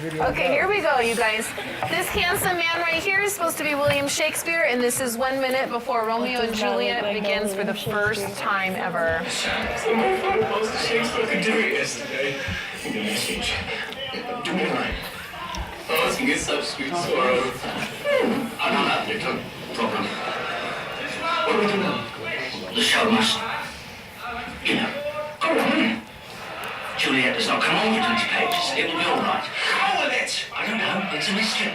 Okay, here we go, you guys. This handsome man right here is supposed to be William Shakespeare, and this is 1 minute before Romeo and Juliet begins for the first time ever. Shakespeare could do it yesterday. Give me a speech. Do me a line. Oh, it's get substitute sorrow. No, problem. What do we do now? The show must, go on. Juliet does not come over 20 pages. It will be all right. How will it? I don't know. It's a mystery.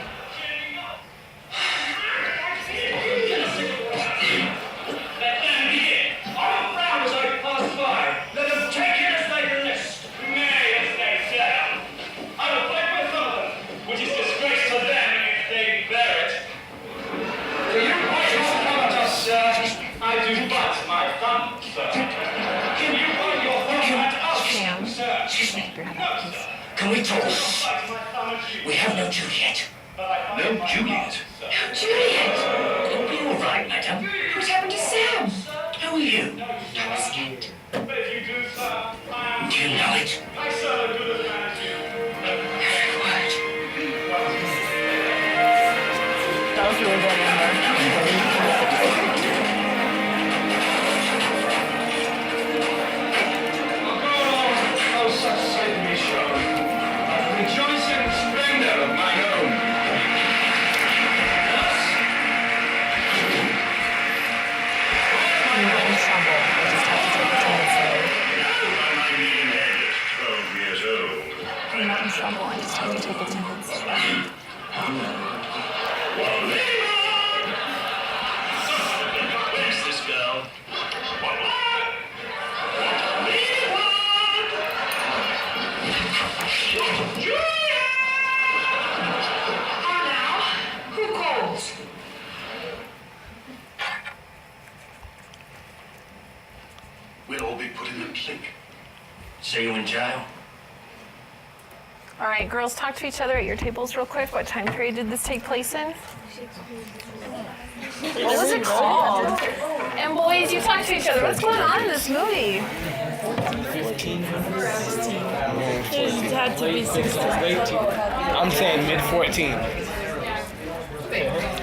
Can we talk? We have no Juliet. No Juliet? No Juliet? It'll be all right, madam. What's happened to Sam? Who are you? I was scared. Do you know it? Every word. That was really good, Amber. I just have to take attendance. Where's this girl? Who calls? We'll all be put in the clink. See you in jail. All right, girls, talk to each other at your tables real quick. What time period did this take place in? What was it called? And boys, you talk to each other. What's going on in this movie? 1500s. It had to be 16. I'm saying mid-14.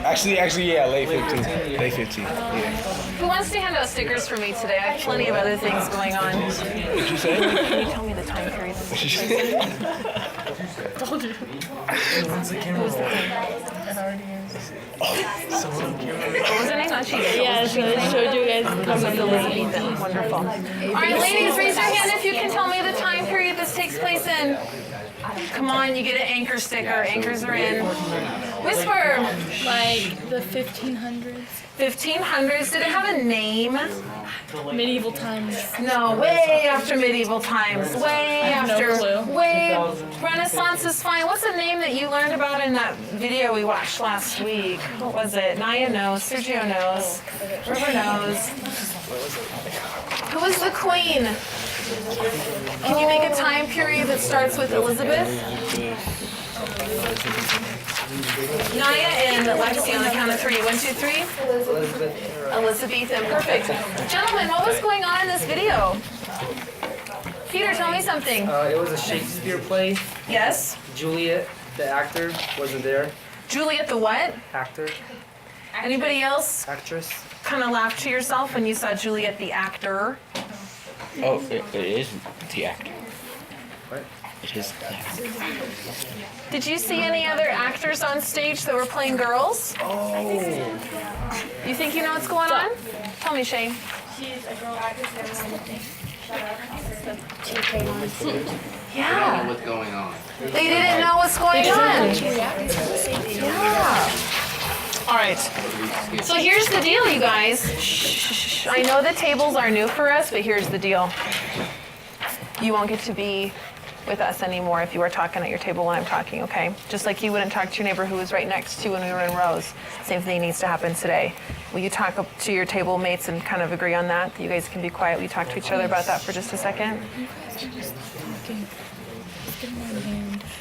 Actually, yeah, late 15. Late 15, yeah. Who wants to hand out stickers for me today? I have plenty of other things going on. What'd you say? Can you tell me the time period? Told you. Who's the king? What was her name? Not she. Yeah, so I showed you guys Elizabethan. Wonderful. All right, ladies, raise your hand if you can tell me the time period this takes place in. Come on, you get an anchor sticker. Anchors are in. Whisper. like the 1500s, 1500s. Did it have a name? medieval times. No, way after medieval times. Way have no after. clue. Way. Renaissance is fine. What's the name that you learned about in that video we watched last week? What was it? Naya knows. Sergio knows. River knows. Who is the queen? Can you make a time period that starts with Elizabeth? Naya and Lexi on the count of 3. 1, 2, 3. Elizabethan. Perfect. Gentlemen, what was going on in this video? Peter, tell me something. It was a Shakespeare play. Yes? Juliet, the actor, wasn't there. Juliet the what? Actor, Anybody else actress. kind of laughed to yourself when you saw Juliet the actor? Oh, it is the actor. What? It is the actor. Did you see any other actors on stage that were playing girls? Oh. You think you know what's going on? Tell me, Shane. She's a girl actress that Yeah. What's going on? They didn't know what's going on. Yeah. All right. So here's the deal, you guys. Shh. I know the tables are new for us, but here's the deal. You won't get to be with us anymore if you are talking at your table when I'm talking, okay? Just like you wouldn't talk to your neighbor who was right next to you when we were in rows. Same thing needs to happen today. Will you talk up to your table mates and kind of agree on that? You guys can be quiet. Will you talk to each other about that for just a second?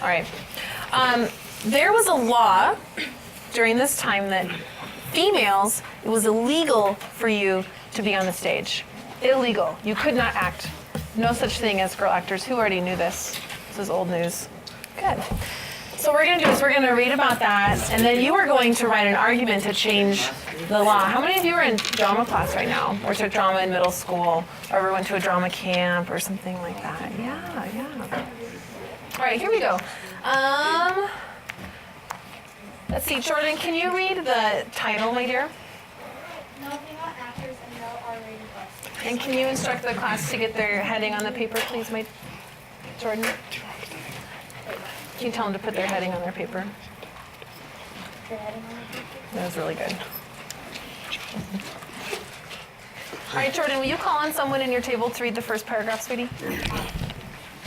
All right. There was a law during this time that females, it was illegal for you to be on the stage. Illegal. You could not act. No such thing as girl actors. Who already knew this? This is old news. Good. So what we're gonna do is we're gonna read about that, and then you are going to write an argument to change the law. How many of you are in drama class right now, or took drama in middle school, or ever went to a drama camp or something like that? Yeah. All right, here we go. Let's see, Jordan, can you read the title, my dear? No female actors and no R-rated books. And can you instruct the class to get their heading on the paper, please, my Jordan? Can you tell them to put their heading on their paper? That was really good. All right, Jordan, will you call on someone in your table to read the first paragraph, sweetie? On a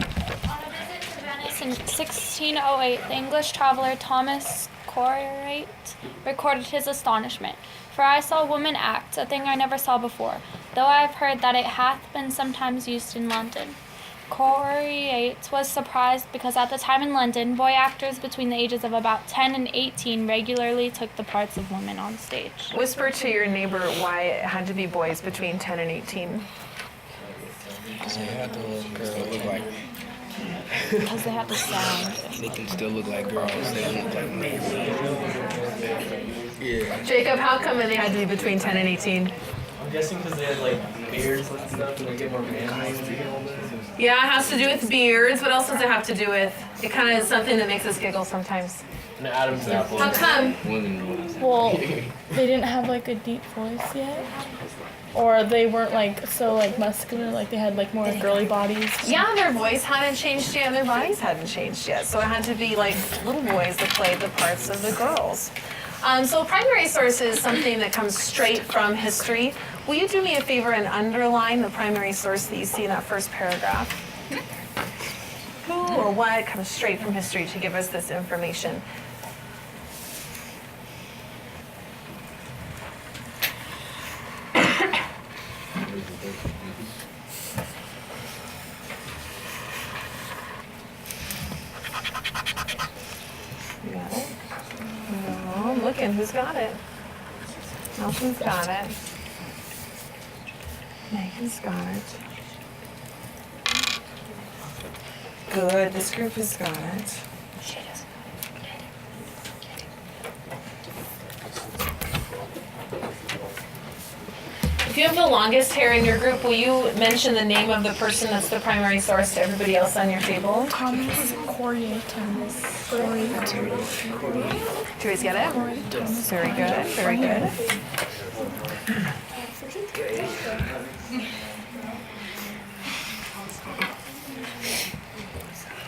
visit to Venice in 1608, the English traveler Thomas Corriate recorded his astonishment. For I saw a woman act, a thing I never saw before, though I have heard that it hath been sometimes used in London. Corriate was surprised because at the time in London, boy actors between the ages of about 10 and 18 regularly took the parts of women on stage. Whisper to your neighbor why it had to be boys between 10 and 18. They have to look like. Because they had the sound. They can still look like girls. They don't look like men. Yeah. Jacob, how come they had to be between 10 and 18? I'm guessing because they had like beards and stuff and they get more manly. Yeah, it has to do with beards. What else does it have to do with? It kind of is something that makes us giggle sometimes. An Adam's apple. How come? Well, they didn't have like a deep voice yet, or they weren't like so like muscular. Like they had like more girly bodies. Yeah, their voice hadn't changed yet, and their bodies hadn't changed yet. So it had to be like little boys that played the parts of the girls. So primary source is something that comes straight from history. Will you do me a favor and underline the primary source that you see in that first paragraph? Who or what comes straight from history to give us this information? You got it? No, I'm looking. Who's got it? Nelson's got it. Megan's got it. Good. This group has got it. If you have the longest hair in your group, will you mention the name of the person that's the primary source to everybody else on your table? Thomas Corriate. Do you guys get it? Very good. Very good.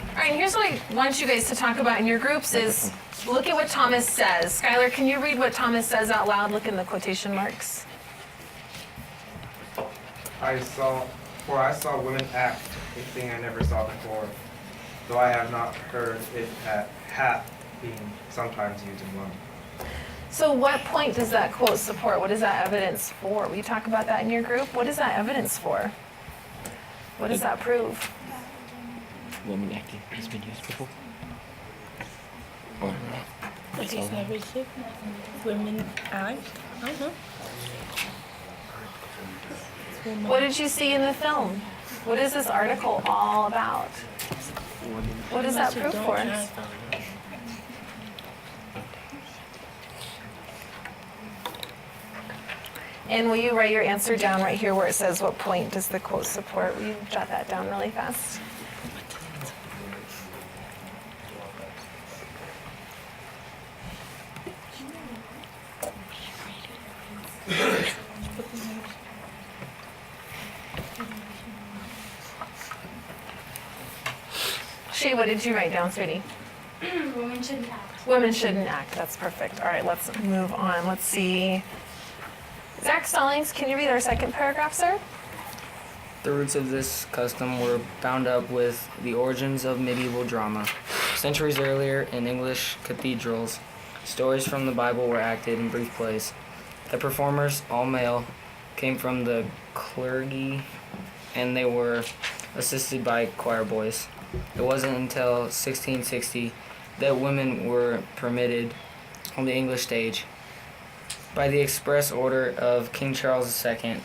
All right, and here's what I want you guys to talk about in your groups is look at what Thomas says. Skylar, can you read what Thomas says out loud? Look in the quotation marks. I saw women act, a thing I never saw before, though I have not heard it hath been sometimes used in London. So what point does that quote support? What is that evidence for? Will you talk about that in your group? What is that evidence for? What does that prove? Woman acting has been used before. Or Like he's never sick. Women act. I don't know. What did you see in the film? What is this article all about? What does that prove for us? And will you write your answer down right here where it says what point does the quote support? Will you jot that down really fast? Shay, what did you write down, sweetie? Women shouldn't act. Women shouldn't act. That's perfect. All right, let's move on. Let's see. Zach Stallings, can you read our second paragraph, sir? The roots of this custom were bound up with the origins of medieval drama. Centuries earlier, in English cathedrals, stories from the Bible were acted in brief plays. The performers, all male, came from the clergy, and they were assisted by choir boys. It wasn't until 1660 that women were permitted on the English stage by the express order of King Charles II,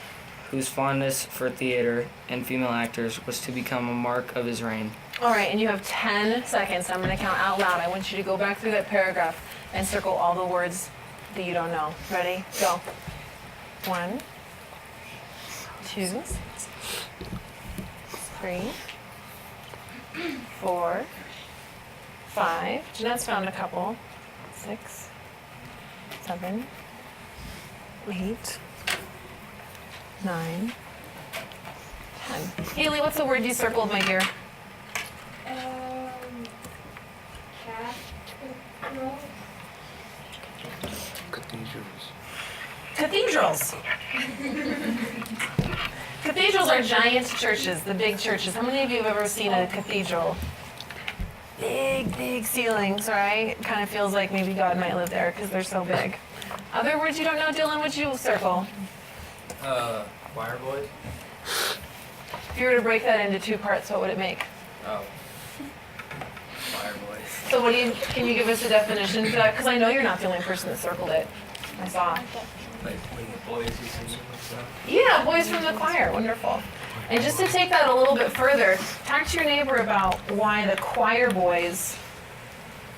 whose fondness for theater and female actors was to become a mark of his reign. All right, and you have 10 seconds. I'm going to count out loud. I want you to go back through that paragraph and circle all the words that you don't know. Ready? Go. 1, 2, 3, 4, 5. Jeanette's found a couple. 6, 7, 8, 9, 10. Haley, what's the word you circled, my dear? Cathedrals. Cathedrals are giant churches, the big churches. How many of you have ever seen a cathedral? Big, big ceilings, right? Kind of feels like maybe God might live there because they're so big. Other words you don't know, Dylan, would you circle? Choir boys? If you were to break that into 2 parts, what would it make? Oh. Choir boys. So can you give us a definition for that? Because I know you're not the only person that circled it. I saw. Like when the boys who sing and stuff. Yeah, boys from the choir, wonderful. And just to take that a little bit further, talk to your neighbor about why the choir boys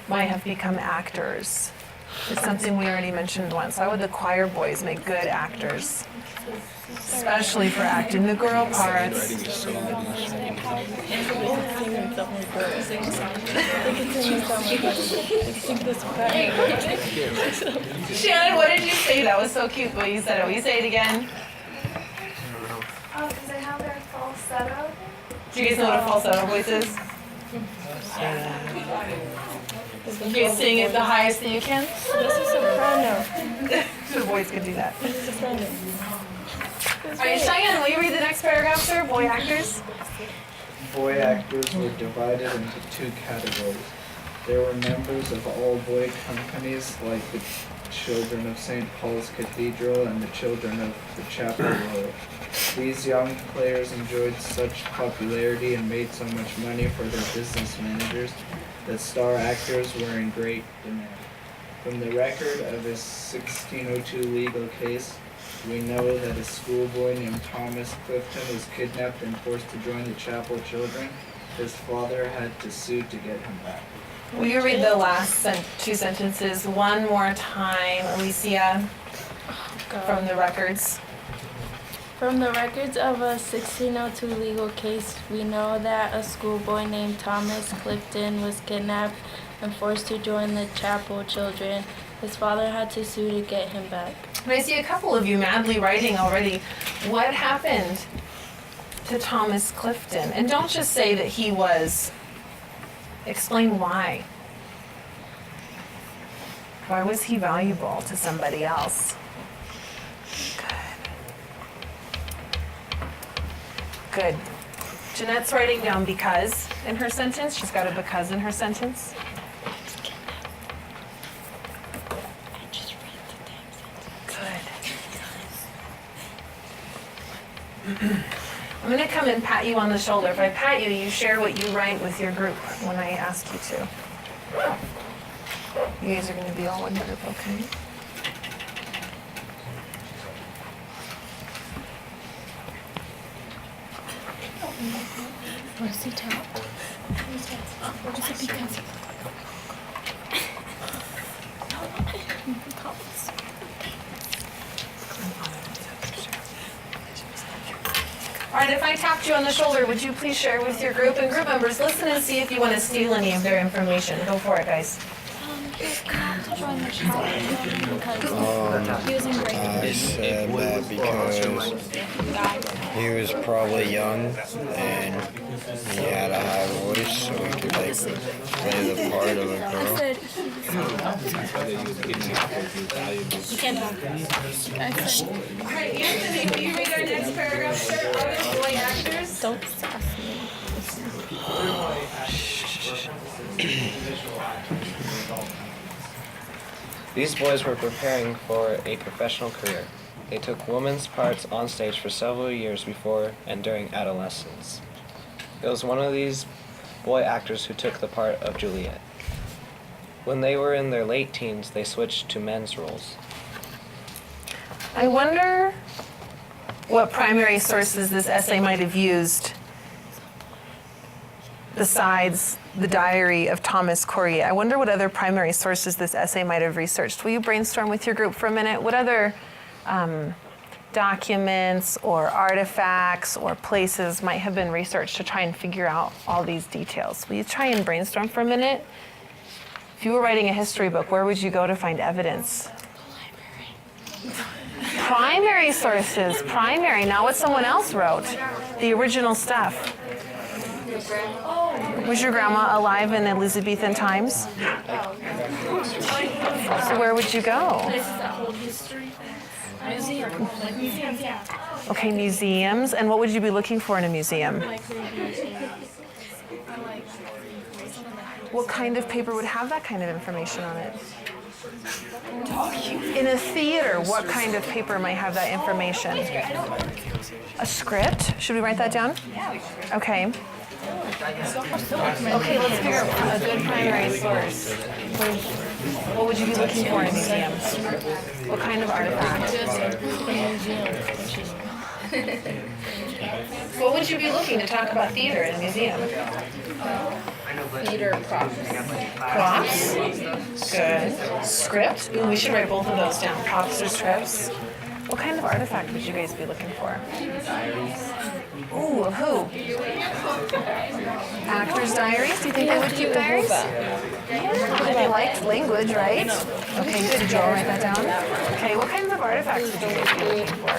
might have become actors. It's something we already mentioned once. Why would the choir boys make good actors? Especially for acting the girl parts. Shannon, what did you say? That was so cute, but you said it. Will you say it again? Oh, because I have their falsetto. Do you guys know what a falsetto voice is? You guys sing it the highest that you can? This is soprano. The boys can do that. This is soprano. All right, Cheyenne, will you read the next paragraph, sir? Boy actors. Boy actors were divided into 2 categories. There were members of all-boy companies like the Children of St. Paul's Cathedral and the Children of the Chapel Royal. These young players enjoyed such popularity and made so much money for their business managers that star actors were in great demand. From the record of a 1602 legal case, we know that a schoolboy named Thomas Clifton was kidnapped and forced to join the chapel children. His father had to sue to get him back. Will you read the last 2 sentences one more time, Alicia, from the records? From the records of a 1602 legal case, we know that a schoolboy named Thomas Clifton was kidnapped and forced to join the chapel children. His father had to sue to get him back. I see a couple of you madly writing already. What happened to Thomas Clifton? And don't just say that he was. Explain why. Why was he valuable to somebody else? Good. Jeanette's writing down because in her sentence. She's got a because in her sentence. I'm going to come and pat you on the shoulder. If I pat you, you share what you write with your group when I ask you to. You guys are going to be all one group, okay? Where's the top? What is it because? All right, if I tapped you on the shoulder, would you please share with your group and group members? Listen and see if you want to steal any of their information. Go for it, guys. Not to join the chapel because he was in grade. I said that because he was probably young and he had a high voice, so he could like play the part of a girl. You can't talk. All right, Anthony, will you read our next paragraph, sir? Other boy actors? Don't sass me. These boys were preparing for a professional career. They took women's parts on stage for several years before and during adolescence. It was one of these boy actors who took the part of Juliet. When they were in their late teens, they switched to men's roles. I wonder what primary sources this essay might have used besides the diary of Thomas Courier? I wonder what other primary sources this essay might have researched. Will you brainstorm with your group for a minute? What other documents or artifacts or places might have been researched to try and figure out all these details? Will you try and brainstorm for a minute? If you were writing a history book, where would you go to find evidence? Primary sources, primary, not what someone else wrote. The original stuff. Was your grandma alive in Elizabethan times? So where would you go? Museums, yeah. Okay, museums. And what would you be looking for in a museum? What kind of paper would have that kind of information on it? In a theater, what kind of paper might have that information? A script? Should we write that down? Okay. Okay, let's figure out a good primary source. What would you be looking for in a museum? What kind of artifact? What would you be looking to talk about theater in a museum? Theater props. Props? Good. Script? Ooh, we should write both of those down. Props or scripts? What kind of artifact would you guys be looking for? Ooh, of who? Actors' diaries? Do you think they would keep diaries? Yeah, they liked language, right? Okay, good. Did you all write that down? Okay, what kinds of artifacts would you guys be looking for?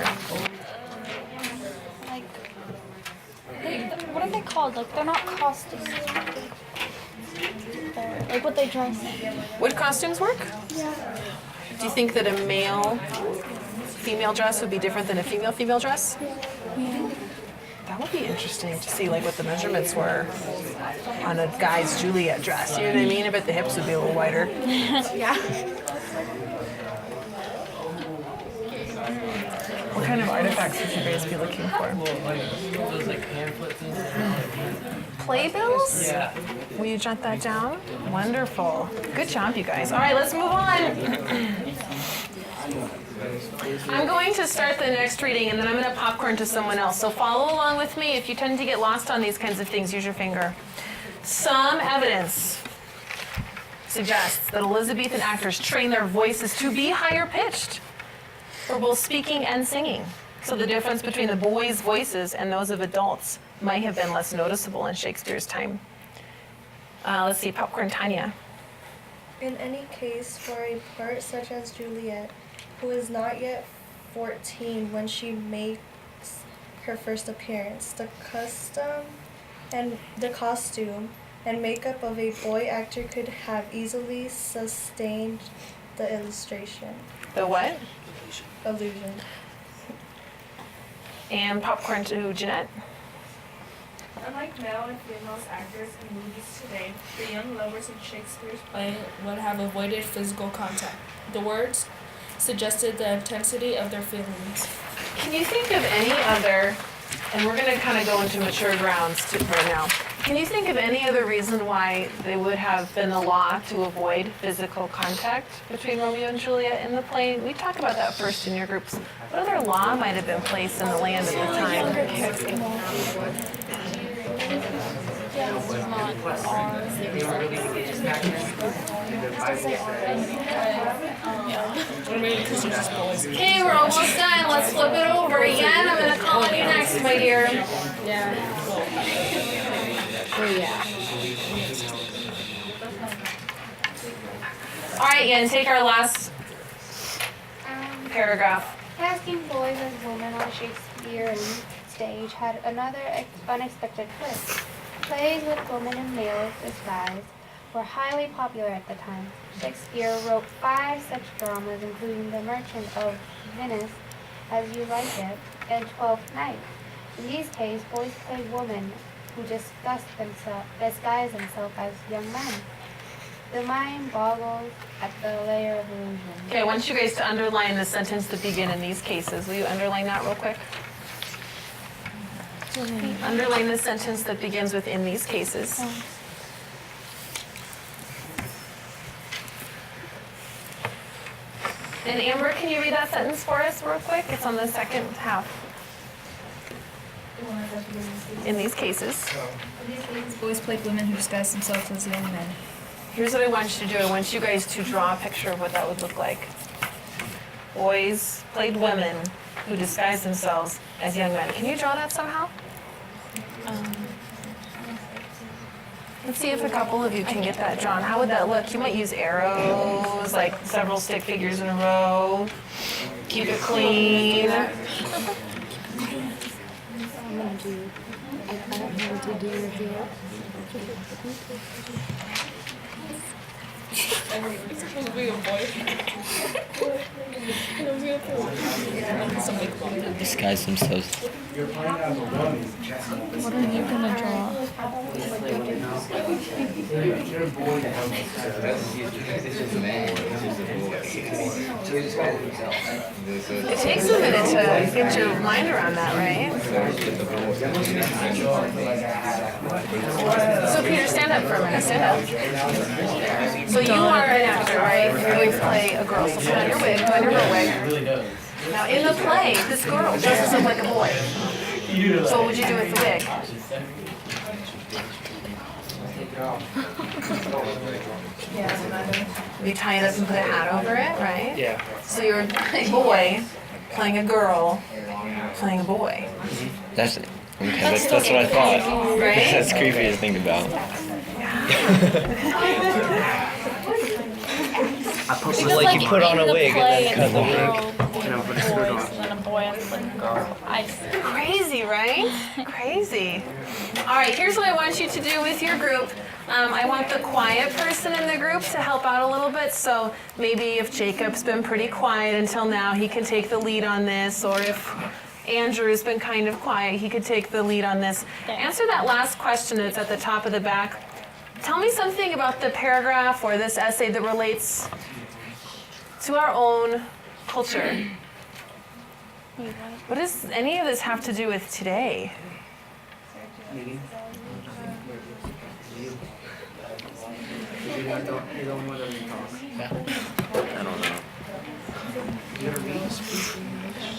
What are they called? Like, they're not costumes. Like what they dress in. Would costumes work? Yeah. Do you think that a male female dress would be different than a female dress? Yeah. That would be interesting to see like what the measurements were on a guy's Juliet dress. You know what I mean? I bet the hips would be a little wider. Yeah. What kind of artifacts would you guys be looking for? Those like pamphlets and stuff. Playbills? Yeah. Will you jot that down? Wonderful. Good job, you guys. All right, let's move on. I'm going to start the next reading and then I'm going to popcorn to someone else. So follow along with me. If you tend to get lost on these kinds of things, use your finger. Some evidence suggests that Elizabethan actors trained their voices to be higher pitched for both speaking and singing. So the difference between the boys' voices and those of adults might have been less noticeable in Shakespeare's time. Let's see, popcorn Tanya. In any case, for a part such as Juliet, who is not yet 14 when she makes her first appearance, the costume and makeup of a boy actor could have easily sustained the illustration. The what? Illusion. And popcorn to Jeanette. Unlike male and female actors in movies today, the young lovers in Shakespeare's play would have avoided physical contact. The words suggested the intensity of their feelings. Can you think of any other, and we're going to kind of go into mature grounds right now. Can you think of any other reason why they would have been a law to avoid physical contact between Romeo and Juliet in the play? We talked about that first in your groups. What other law might have been placed in the land at the time? Okay, we're almost done. Let's flip it over again. I'm going to call on you next, my dear. Yeah. Oh, yeah. All right, Yen, take our last paragraph. Casting boys as women on Shakespearean stage had another unexpected twist. Plays with women in male disguise were highly popular at the time. Shakespeare wrote 5 such dramas, including The Merchant of Venice, As You Like It, and Twelfth Night. In these cases, boys played women who disguise themselves as young men. The mind boggles at the layer of illusion. Okay, I want you guys to underline the sentence that begin in these cases. Will you underline that real quick? Underline the sentence that begins with "in these cases." And Amber, can you read that sentence for us real quick? It's on the second half. in these cases. Boys played women who disguised themselves as young men. Here's what I want you to do. I want you guys to draw a picture of what that would look like. Boys played women who disguised themselves as young men. Can you draw that somehow? Let's see if a couple of you can get that drawn. How would that look? You might use arrows, like several stick figures in a row. Keep it clean. I don't know what to do here. It's supposed to be a boy. Disguise themselves. What are you gonna draw? It takes a minute to get your mind around that, right? So Peter, stand up for a minute. Stand up. So you are an actor, right? You're going to play a girl. So put on your wig. Put on your real wig. Now in the play, this girl dresses up like a boy. So what would you do with the wig? You tie it up and put a hat over it, right? Yeah. So you're a boy playing a girl playing a boy. That's okay. That's what I thought. Right? That's creepy to think about. So like you put on a wig and then cut the wig. Boys and a boy and a girl. Crazy, right? Crazy. All right, here's what I want you to do with your group. I want the quiet person in the group to help out a little bit. So maybe if Jacob's been pretty quiet until now, he can take the lead on this. Or if Andrew's been kind of quiet, he could take the lead on this. Answer that last question that's at the top of the back. Tell me something about the paragraph or this essay that relates to our own culture. What does any of this have to do with today?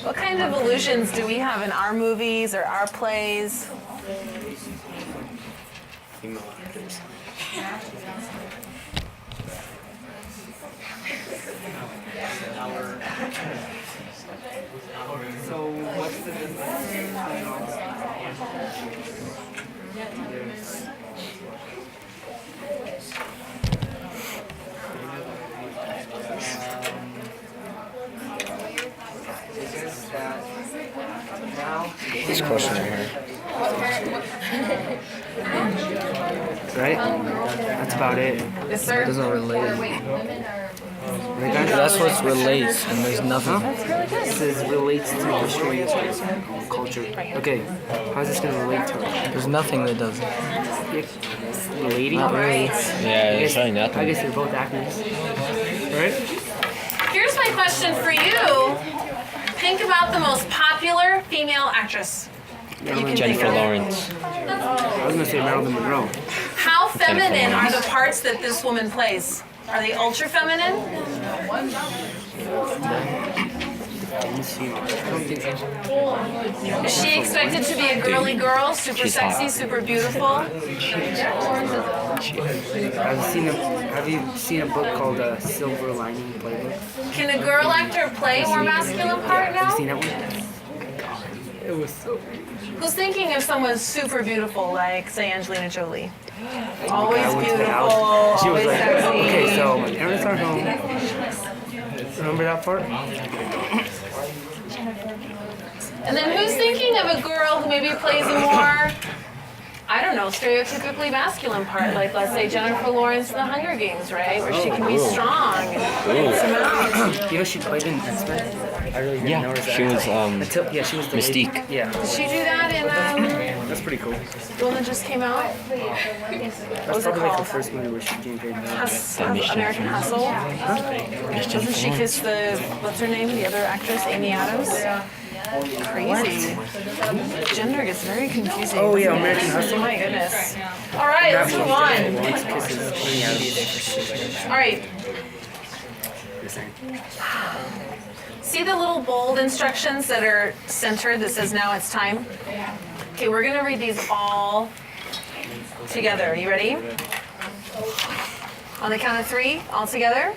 What kind of illusions do we have in our movies or our plays? So what's the This question right here. Right? That's about it. Yes, sir. It doesn't relate. That's what relates, and there's nothing. It says relates to history, culture. Okay, how's this gonna relate to it? There's nothing that doesn't. Relating? Not really. Yeah, there's really nothing. I guess they're both actors. Right? Here's my question for you. Think about the most popular female actress. Jennifer Lawrence. I was gonna say Marilyn Monroe. How feminine are the parts that this woman plays? Are they ultra feminine? Is she expected to be a girly girl, super She's sexy, hot. super beautiful? Have you seen a book called Silver Lining Playbook? Can a girl actor play a more masculine part Have you seen now? that one? It was so. Who's thinking of someone super beautiful, like, say, Angelina Jolie? Always I went to the beautiful, house. She was always like, sexy. okay, so my parents are home. Remember that part? And then who's thinking of a girl who maybe plays a more, I don't know, stereotypically masculine part, like let's say Jennifer Lawrence in The Hunger Games, right? Where she can be strong and some out. You know she played in X-Men? I really didn't notice that. She was Yeah, she was the lady. Mystique. Yeah. Did she do that in That's pretty cool. the one that just came out? What That's was it probably like the called? first movie where she came here. American Hustle? Doesn't she kiss the, what's her name, the other actress, Amy Adams? Crazy. Gender gets very confusing. Oh, yeah, doesn't it? American Hustle. My goodness. All right, let's move on. Lawrence kisses Amy Adams. All right. See, see the little bold instructions that are centered that says now it's time? Okay, we're gonna read these all together. Are you ready? On the count of 3, all together.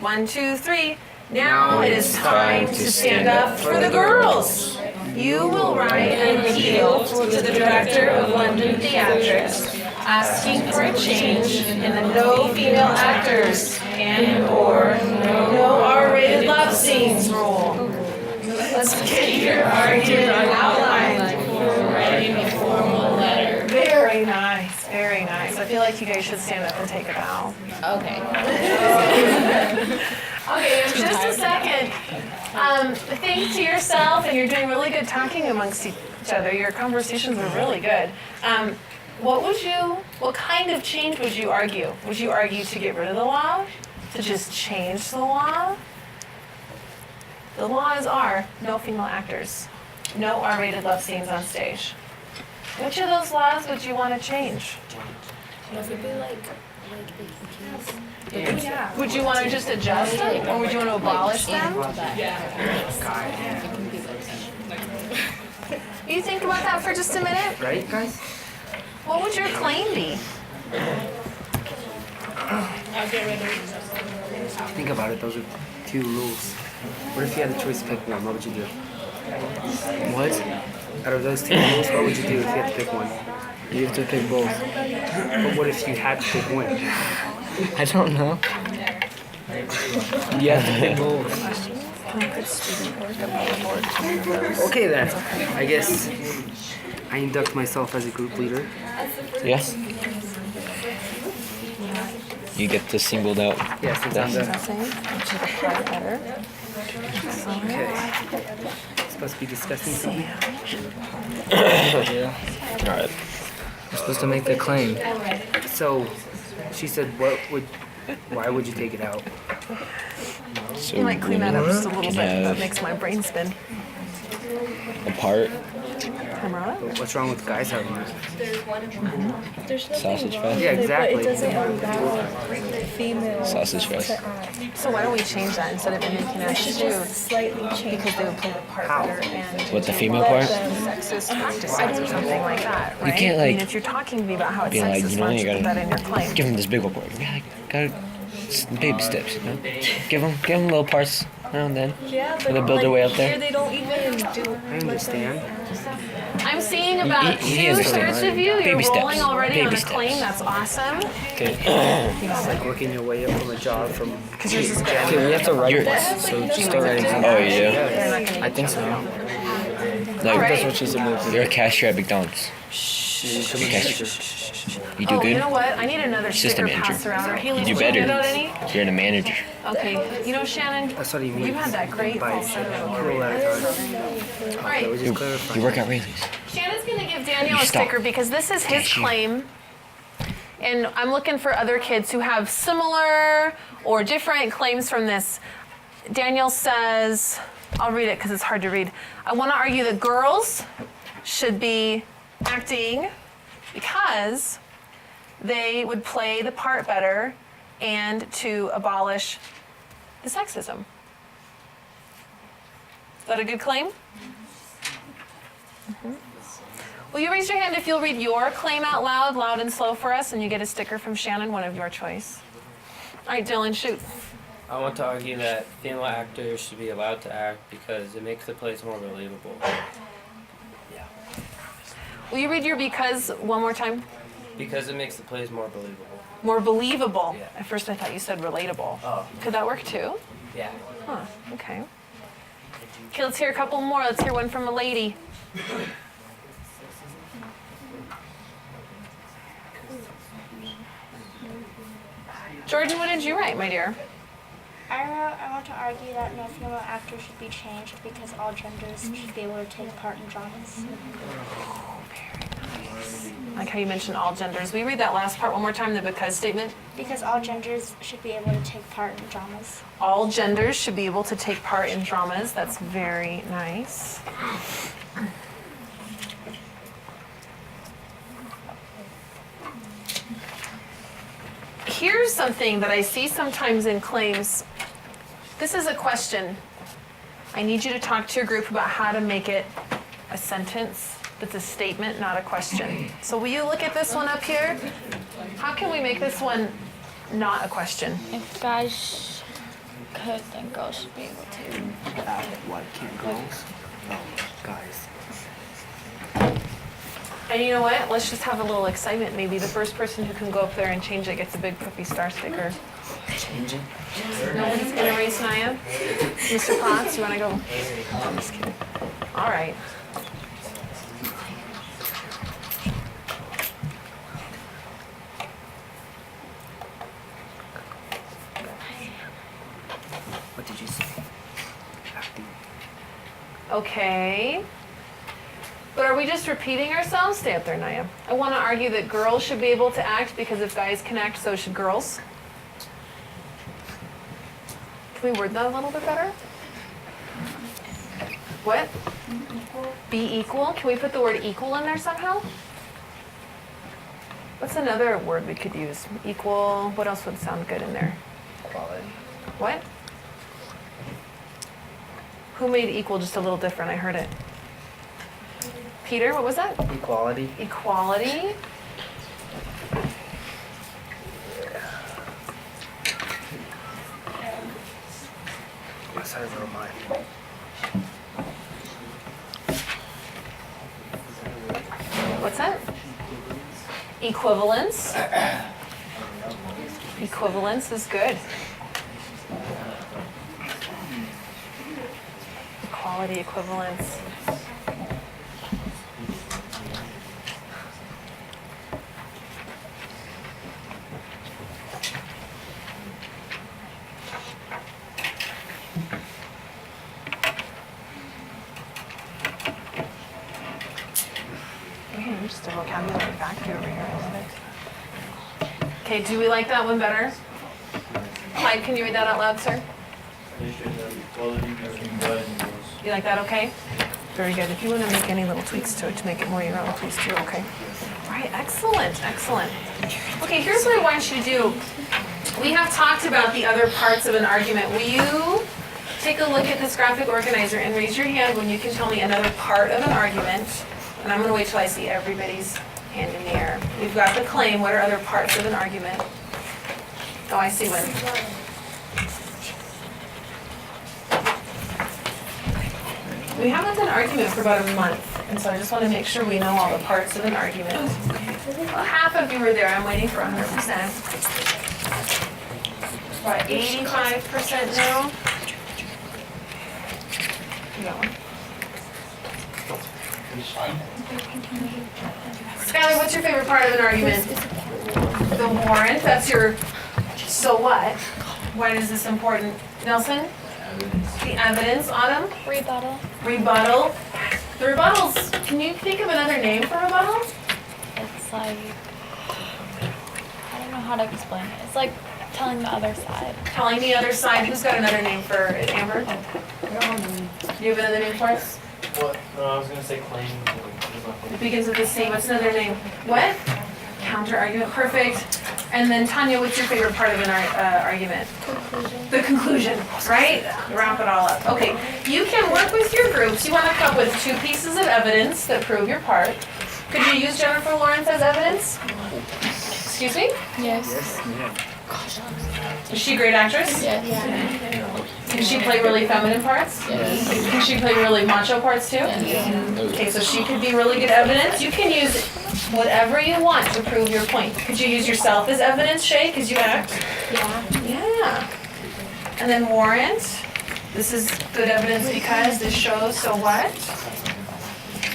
1, 2, 3. Now it is time to stand up for the girls. You will write an appeal to the director of London Theatrics, asking for a change in the no female actors and or no R-rated love scenes rule. Let's get your argument outlined before writing a formal letter. Very nice, very nice. I feel like you guys should stand up and take a bow. Okay. Okay, in just a second. Think to yourself, and you're doing really good talking amongst each other. Your conversations are really good. What kind of change would you argue? Would you argue to get rid of the law? To just change the law? The laws are no female actors, no R-rated love scenes on stage. Which of those laws would you want to change? If it'd be like Would you want to just adjust them, or would you want to abolish them? You think about that for just a minute? Right, guys? What would your claim be? Think about it. Those are 2 rules. What if you had the choice to pick one? What would you do? What? Out of those 2 rules, what would you do if you had to pick one? You have to pick both. But what if you had to pick one? I don't know. You have to pick both. Okay then. I guess I induct myself as a group leader. Yes. You get this singled out. Yes, it's on the... Okay. Supposed to be discussing something? Yeah. Alright. You're supposed to make the claim. So, she said, why would you take it out? So You might clean that up just a little can bit. That have makes my brain spin. a part What's wrong with guys having it? sausage fest. Yeah, exactly. But it doesn't allow female. Sausage fest. So why don't we change that instead of making that should too? just slightly change. Because they would play the part better and What, the female part? sexist practices or something like that, right? You can't, I mean, like, if you're talking to me about how it's be like, sexist, you know, why don't you you put that in your gotta claim? give him this big old part. Yeah, gotta baby steps, you know. Give him little parts now and then. Yeah, but And they'll build their way up here there. they don't even do. I understand. I'm seeing about He understands. 2/3 of you. You're Baby rolling steps. already Baby on a steps. claim. That's awesome. Okay. It's like working your way up from a job from... yours is better. Okay, we have to write You're- this, so just start writing something. Oh, you do? I think so. Like, That's what she said. you're a cashier at McDonald's. You're a cashier. You do Oh, good? you know what? I need another Assistant sticker passed manager. around. Or Haley, You do did better. get out any? You're a manager. Okay. You know, Shannon, That's what he means. you had that great by falsetto. rule at a time. All right. We're just clarifying. You work at Rayleigh's. Shannon's going to give Daniel You a stop. sticker because this is his Cashier. claim. And I'm looking for other kids who have similar or different claims from this. Daniel says, I'll read it because it's hard to read. I want to argue that girls should be acting because they would play the part better and to abolish the sexism. Is that a good claim? Will you raise your hand if you'll read your claim out loud, loud and slow for us, and you get a sticker from Shannon, one of your choice. All right, Dylan, shoot. I want to argue that female actors should be allowed to act because it makes the plays more believable. Will you read your because one more time? Because it makes the plays more believable. More believable. Yeah. At first I thought you said relatable. Oh. Could that work too? Yeah. Huh, okay. Okay, let's hear a couple more. Let's hear one from a lady. Jordan, what did you write, my dear? I want to argue that no female actor should be changed because all genders should be able to take part in dramas. Like how you mentioned all genders. Will you read that last part one more time, the because statement? Because all genders should be able to take part in dramas. All genders should be able to take part in dramas. That's very nice. Here's something that I see sometimes in claims. This is a question. I need you to talk to your group about how to make it a sentence that's a statement, not a question. So will you look at this one up here? How can we make this one not a question? If guys could, then girls should be able to. Why can't girls? Oh, guys. And you know what? Let's just have a little excitement. Maybe the first person who can go up there and change it gets a big puppy star sticker. Change it? Nobody's gonna race Naya? Mr. Potts, you wanna go? I'm just kidding. All right. What did you say? Acting. Okay. But are we just repeating ourselves? Stay up there, Naya. I want to argue that girls should be able to act because if guys can act, so should girls. Can we word that a little bit better? What? Be equal? Can we put the word equal in there somehow? What's another word we could use? Equal. What else would sound good in there? Equality. What? Who made equal just a little different? I heard it. Peter, what was that? Equality. Equality. Yes, I wrote mine. What's that? Equivalence. Equivalence is good. Equality, equivalence. Man, just a vocabulary factory over here, isn't it? Okay, do we like that one better? Clyde, can you read that out loud, sir? You like that okay? Very good. If you want to make any little tweaks to it to make it more your own, please do, okay? All right, excellent, excellent. Okay, here's what I want you to do. We have talked about the other parts of an argument. Will you take a look at this graphic organizer and raise your hand when you can tell me another part of an argument? And I'm going to wait till I see everybody's hand in the air. We've got the claim. What are other parts of an argument? Oh, I see one. We haven't done an argument for about a month, and so I just want to make sure we know all the parts of an argument. Well, half of you were there. I'm waiting for 100%. About 85% now. You got one. Skylar, what's your favorite part of an argument? The warrant. That's your so what? Why is this important? Nelson? The evidence. Autumn? Rebuttal. Rebuttal. The rebuttals. Can you think of another name for rebuttal? It's like, I don't know how to explain it. It's like telling the other side. Telling the other side. Who's got another name for it? Amber? Do you have another name for it? What? No, I was gonna say claim. It begins with the C. What's another name? What? Counter argument. Perfect. And then Tanya, what's your favorite part of an argument? Conclusion. The conclusion, right? Wrap it all up. Okay, you can work with your groups. You want to come up with 2 pieces of evidence that prove your part. Could you use Jennifer Lawrence as evidence? Excuse me? Yes. Is she a great actress? Yes. Can she play really feminine parts? Yes. Can she play really macho parts too? Yes. Okay, so she could be really good evidence. You can use whatever you want to prove your point. Could you use yourself as evidence, Shay, because you act? Yeah. Yeah. And then warrant. This is good evidence because this shows so what?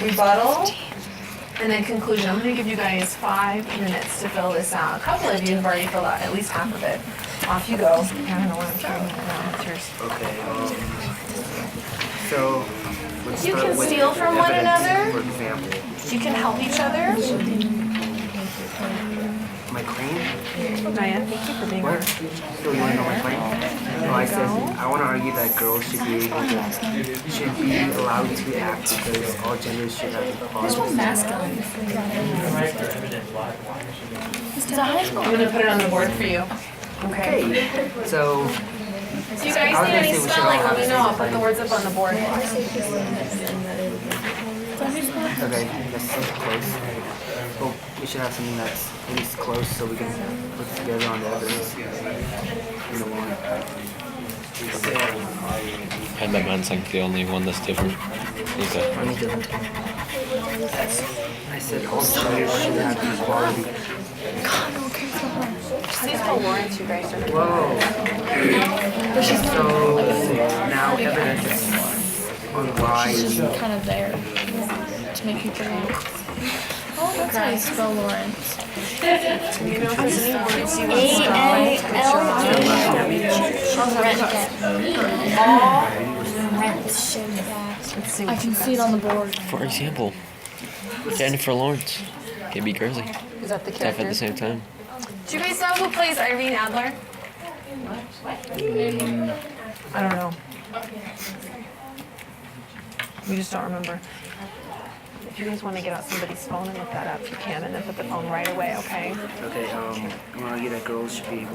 Rebuttal. And then conclusion. I'm going to give you guys 5 minutes to fill this out. A couple of you have already filled out at least half of it. Off you go. I don't know what I'm trying to do. It's yours. Okay. So let's You start can with steal from one evidence, another. For example, You can help each other. my claim. Diane, thank you for being What? here. So you want to know my claim? No, I said I want to argue that girls should be allowed to act because all genders should have equality. This one's masculine. I'm going to put it on the board for you. Okay. So If you guys need any spelling, let me know. I'll put the words up on the board. Okay, that's close. Well, we should have something that's at least close so we can put together on the evidence. You know what? And that man's like the only one that's different. Okay. I said also should have equality. She's called Lawrence, you guys are. Whoa. So now evidence on why. She's just kind of there to make people laugh. Oh, that's how you spell Lawrence. You know, if there's any words you want to I can see it on the board. For example, Jennifer Lawrence can be girly. Is that the Tough character? at the same time. Do you guys know who plays Irene Adler? I don't know. We just don't remember. If you guys want to get out somebody's phone and look that up, you can, and then put the phone right away, okay? Okay, I want to argue that girls should be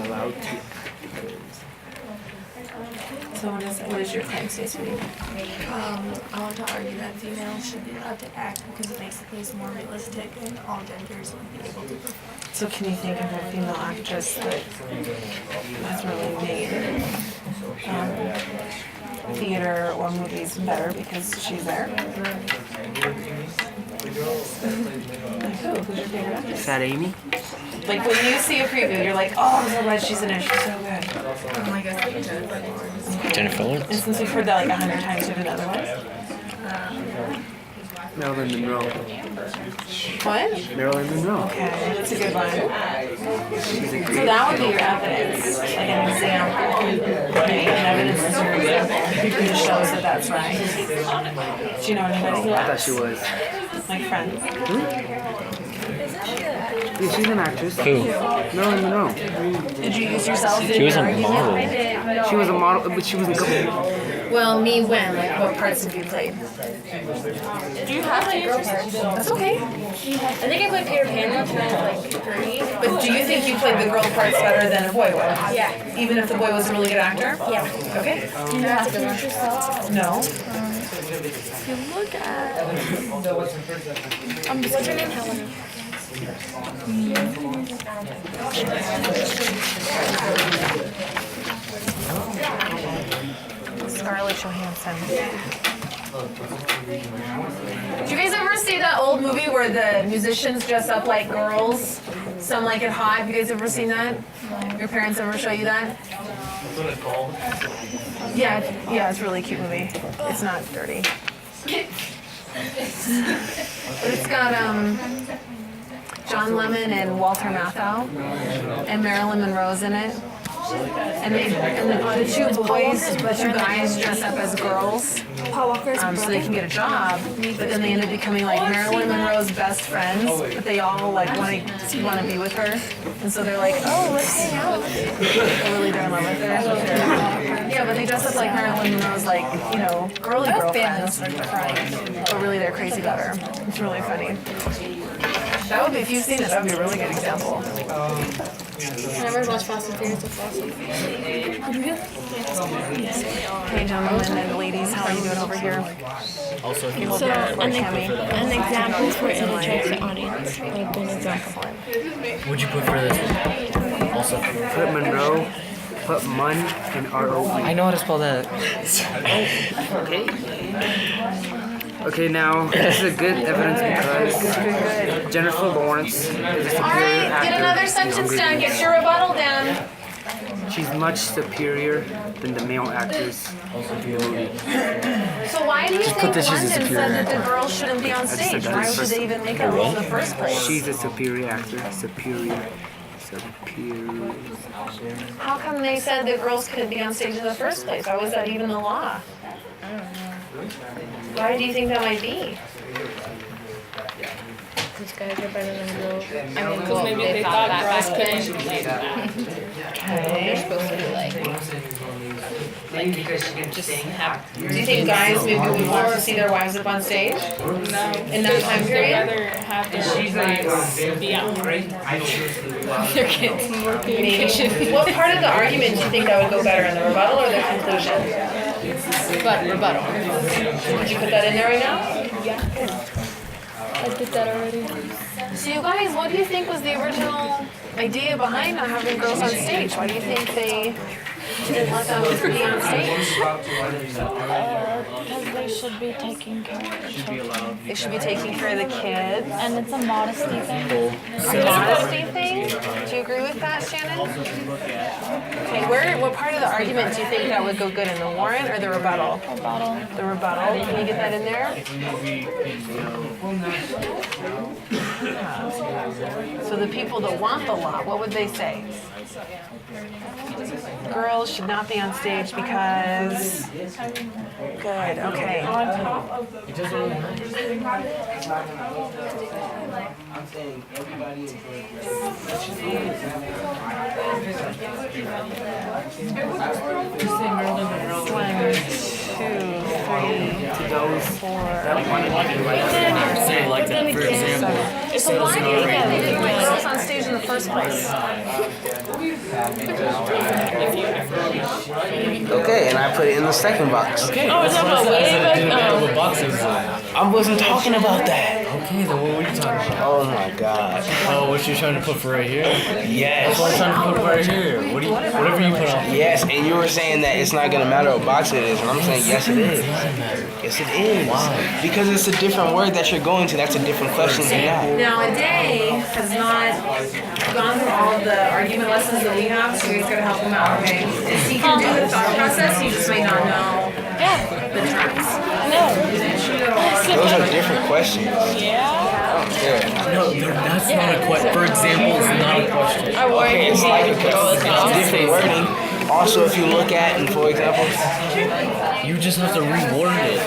allowed to act because. So what is your claim, Stacey? I want to argue that females should be allowed to act because it makes the plays more realistic and all genders would be able to perform. So can you think of a female actress that has really made theater or movies better because she's there? Like who? Who's your favorite actress? Fat Amy? Like when you see a preview, you're like, oh, I'm so glad she's in it. She's so good. Oh my gosh, Jennifer Lawrence. And since we've heard that like 100 times, you have another one? Marilyn Monroe. What? Marilyn Monroe. Okay, that's a good one. So that would be your evidence, like an example. Okay, and evidence is your example. It just shows that that's right. Do you know anybody who I thought she was. like friends? Yeah, she's an actress. Who? Marilyn Monroe. Did you use yourself? She was a model. She was a model, but she was a couple. Well, me when? Like, what parts have you played? Do you have like girl parts? That's okay. I think I played Peter Pan once when I was like 3. But do you think you played the girl parts better than a boy would? Yeah. Even if the boy was a really good actor? Yeah. Okay. Do you have to do yourself? No. If you look at... What's her name? Helena. Scarlett Johansson. Did you guys ever see that old movie where the musicians dress up like girls? Some Like It Hot. Have you guys ever seen that? Your parents ever show you that? Yeah, it's a really cute movie. It's not dirty. But it's got John Lemon and Walter Matthau, and Marilyn Monroe's in it. And the two guys dress up as girls, so they can get a job. But then they end up becoming like Marilyn Monroe's best friends. But they all like want to be with her, and so they're like, oh, let's hang out. They're really in love with her. Yeah, but they dress up like Marilyn Monroe's like girly girlfriends, but really they're crazy about her. It's really funny. That would be, if you've seen it, that would be a really good example. I never watched Fast and Furious with Fast and Hey gentlemen and ladies, how are you doing over here? Also, Can you hold down for Tammy? an example for an attractive audience. Like an example. What'd you put for this one? Also, Put Monroe. Put Mun and R-O-E. I know how to spell that. Okay. Okay, now this is a good evidence because Jennifer Lawrence is a superior Alright, actor. get another sentence down, get your rebuttal down. She's much superior than the male actors. So why do you think put that she's a London superior said that the girls shouldn't be on stage? Why would they even make a role in the first place? She's a superior actor. Superior. How come they said that girls couldn't be on stage in the first place? Why was that even the law? Why do you think that might be? These guys are better than girls. I mean, because maybe they thought girls couldn't. Okay. They're supposed to be like like because she can just sing. have. Do you think guys maybe would want to see their wives up on stage? No. In that time They'd period? rather have their wives be out Their kids working in the kitchen. What part of the argument do you think that would go better, in the rebuttal or the conclusion? But rebuttal. Did you put that in there right now? Yeah. I did that already. So you guys, what do you think was the original idea behind not having girls on stage? Why do you think they didn't let them be on stage? Because they should be taking care of the children. They should be taking care of the kids. And it's a modesty thing. A modesty thing? Do you agree with that, Shannon? Okay, what part of the argument do you think that would go good, in the warrant or the rebuttal? Rebuttal. The rebuttal. Can you get that in there? So the people that want the law, what would they say? Girls should not be on stage because... Good, okay. Say like that, for example. So why do you think that they didn't put girls on stage in the first place? Okay, and I put it in the second box. Okay, oh, is that about way back? Didn't know what boxes I wasn't talking about that. Okay, then what were you talking about? Oh my god. Oh, what you're trying to put for right here? Yes. That's what I'm trying to put right here. Whatever you put on. Yes, and you were saying that it's not gonna matter what box it is, and I'm saying yes it is. Yes it is. Why? Because it's a different word that you're going to. That's a different question than that. Now, a day has not gone through all of the argument lessons that we have, so he's gonna help him out, okay? He can do the thought process, he just may not know the terms. Those are different questions. Yeah. I don't care. No, that's not a question. For example, it's not a question. Okay, it's like it's different wording. Also, if you look at, and for example, You just have to reword it.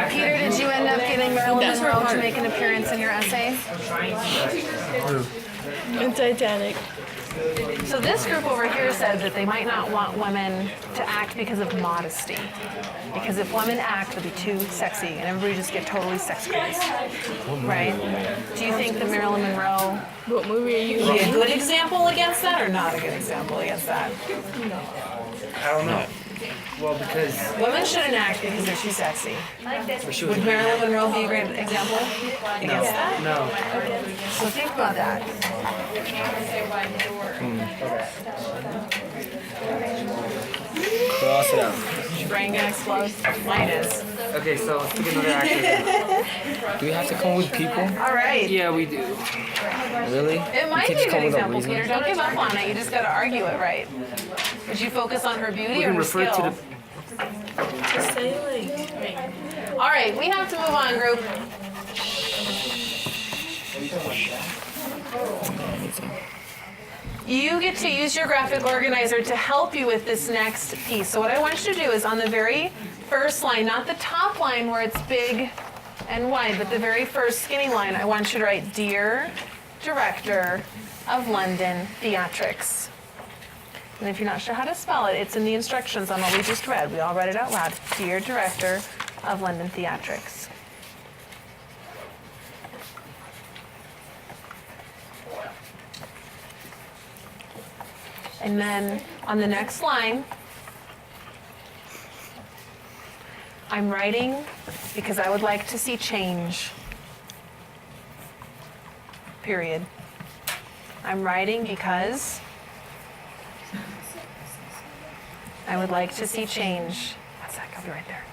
Peter, did you end up getting Marilyn Monroe to make an appearance in your essay? In Titanic. So this group over here said that they might not want women to act because of modesty. Because if women act, they'll be too sexy, and everybody just get totally sex crazed. Right? Do you think that Marilyn Monroe What movie are you would be a good example against that, or not a good example against that? I don't know. Well, because Women shouldn't act because they're too sexy. Would Marilyn Monroe be a great example against that? no. So think about that. Cross it out. Is your brain gonna explode? Mine is. Okay, so let's pick another actor. Do we have to come with people? All right. Yeah, we do. Really? It might be a good example, Peter. Don't give up on it. You just gotta argue it right. Would you focus on her beauty We or can her refer skill? to Just say All right, we have to move on, group. You get to use your graphic organizer to help you with this next piece. So what I want you to do is on the very first line, not the top line where it's big and wide, but the very first skinny line, I want you to write, Dear Director of London Theatrics. And if you're not sure how to spell it, it's in the instructions on what we just read. We all read it out loud. Dear Director of London Theatrics. And then on the next line, I'm writing because I would like to see change. Period. I'm writing because I would like to see change. One sec, I'll be right there.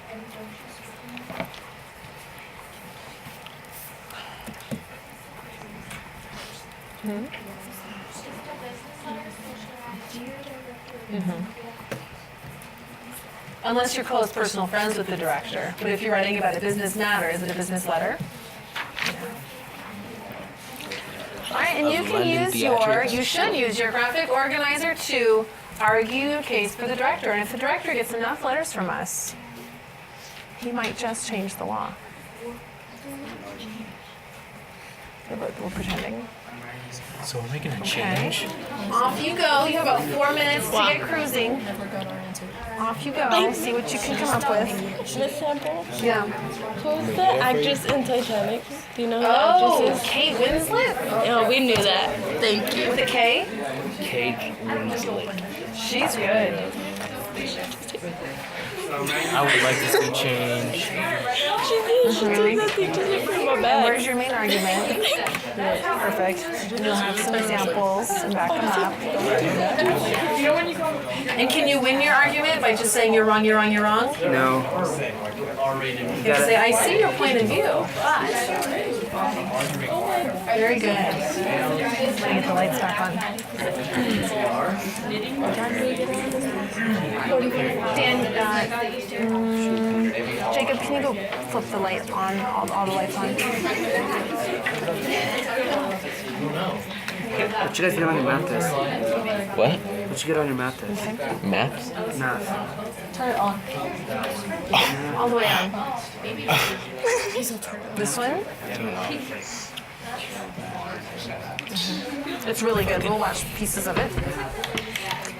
Unless you're close personal friends with the director. But if you're writing about a business matter, is it a business letter? All right, and you can you should use your graphic organizer to argue your case for the director. And if the director gets enough letters from us, he might just change the law. But we're pretending. So we're making a Okay. change. Off you go. You have about 4 minutes to get cruising. Off you go. See what you can come up with. Miss Sample? Yeah. Who's the actress in Titanic? Do you know who the Oh, actress is? Kate Winslet. Oh, we knew that. Thank you. With a K? Kate Winslet. She's good. I would like to see change. She took nothing to it from my And bag. where's your main argument? Perfect. You'll have some examples and back them up. And can you win your argument by just saying you're wrong, you're wrong, you're wrong? No. You can say, I see your point of view, but... Very good. Let me get the lights back on. Dan, Jacob, can you go flip the light on, all the lights on? What you guys get on your math test? What? What you get on your math test? Maps? Math. Turn it on. All the way on. This one? It's really good. We'll watch pieces of it.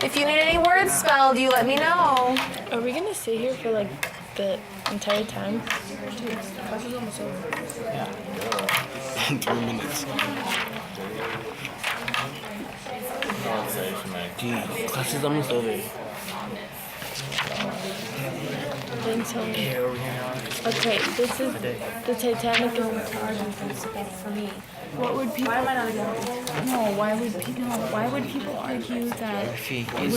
If you need any words spelled, you let me know. Are we gonna stay here for like the entire time? 3 minutes. Dude, class is almost over. Then tell me. Okay, this is the Titanic is For me. What would people? Why am I not going? No. Why would people argue that? It's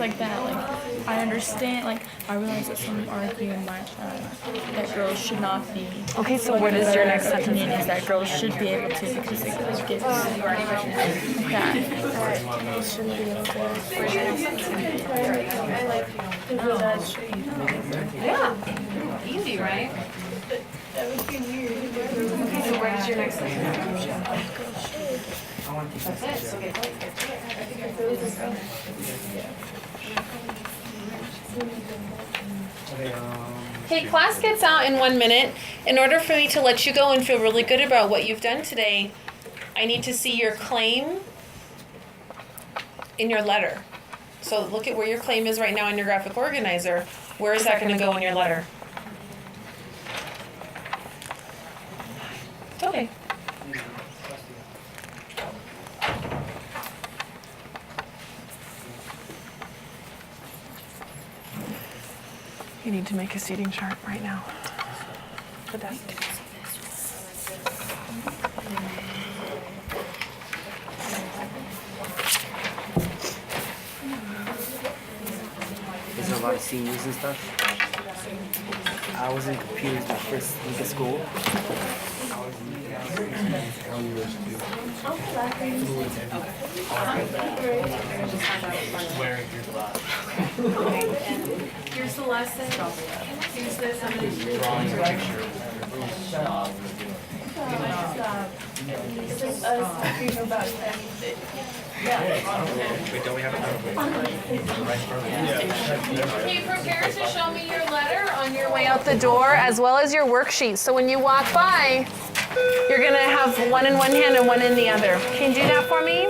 like that. Like I understand. Like I realize that some argue that girls should not be. Okay, so what is your next sentence? Opinion is that girls should be able to because it gives that. shouldn't be able to. Yeah. Easy, right? That would be weird. Okay, so where is your next sentence? That's it. So get Hey, class gets out in 1 minute. In order for me to let you go and feel really good about what you've done today, I need to see your claim in your letter. So look at where your claim is right now in your graphic organizer. Where is that going to go in your letter? It's okay. You need to make a seating chart right now. The desk. Is there a lot of seniors and stuff? I was in computers my first week of school. Here's the lesson. Here's this. I'm going to Can you prepare to show me your letter on your way out the door as well as your worksheet? So when you walk by, you're going to have one in one hand and one in the other. Can you do that for me?